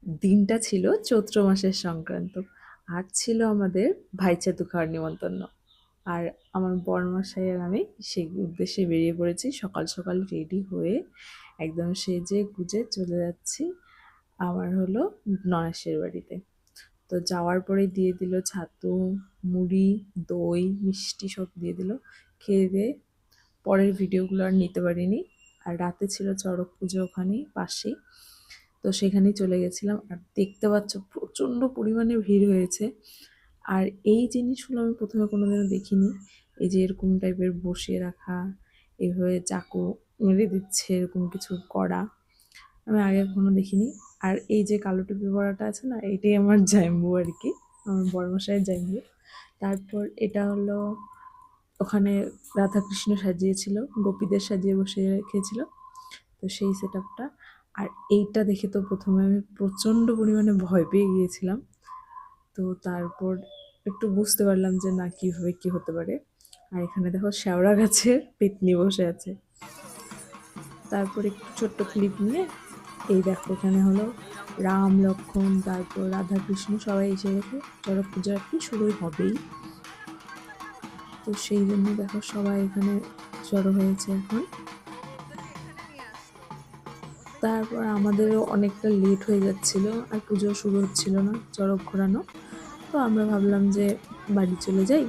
দিনটা ছিল চৈত্র মাসের সংক্রান্ত। আর ছিল আমাদের ভাইচাতু খাওয়ার নিমন্ত্রণ। আর আমার বরমশাই আর আমি সেই উদ্দেশ্যে বেরিয়ে পড়েছি। সকাল সকাল রেডি হয়ে একদম সেজে গুজে চলে যাচ্ছি আমার হলো ননাসের বাড়িতে। তো যাওয়ার পরে দিয়ে দিল ছাতু, মুড়ি, দই, মিষ্টি সব দিয়ে দিল। খেয়ে দিয়ে পরের ভিডিওগুলো আর নিতে পারিনি। আর রাতে ছিল চড়ক পুজো ওখানেই পাশেই। তো সেখানেই চলে গেছিলাম। আর দেখতে পাচ্ছ প্রচণ্ড পরিমাণে ভিড় হয়েছে। আর এই জিনিসগুলো আমি প্রথমে কোনোদিনও দেখিনি। এই যে এরকম টাইপের বসিয়ে রাখা, এভাবে চাকু মেরে দিচ্ছে, এরকম কিছু করা আমি আগে কখনো দেখিনি। আর এই যে কালো টুপি পরাটা আছে না, এটাই আমার জাম্বু আর কি, আমার বড়মশাইয়ের জাম্বু। তারপর এটা হলো ওখানে রাধাকৃষ্ণ সাজিয়েছিল, গোপীদের সাজিয়ে বসিয়ে রেখেছিল, তো সেই সেট আপটা। আর এইটা দেখে তো প্রথমে আমি প্রচণ্ড পরিমাণে ভয় পেয়ে গিয়েছিলাম। তো তারপর একটু বুঝতে পারলাম যে না, কীভাবে কী হতে পারে। আর এখানে দেখো শেওড়া গাছের পেতনি বসে আছে। তারপর একটু ছোট্ট ক্লিপ নিয়ে এই দেখো এখানে হলো রাম লক্ষ্মণ, তারপর রাধা কৃষ্ণ সবাই এসে গেছে। চড়ক পুজো আর কি শুরুই হবেই, তো সেই জন্য দেখো সবাই এখানে জড়ো হয়েছে এখন। তারপর আমাদেরও অনেকটা লেট হয়ে যাচ্ছিল, আর পুজো শুরু হচ্ছিল না, চড়ক ঘোরানো। তো আমরা ভাবলাম যে বাড়ি চলে যাই।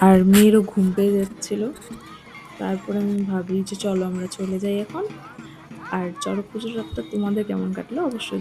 আর মেয়েরও ঘুম পেয়ে যাচ্ছিল। তারপরে আমি ভাবি যে চলো আমরা চলে যাই এখন। আর চড়ক পুজোর রাতটা তোমাদের কেমন কাটলো অবশ্যই জানাও।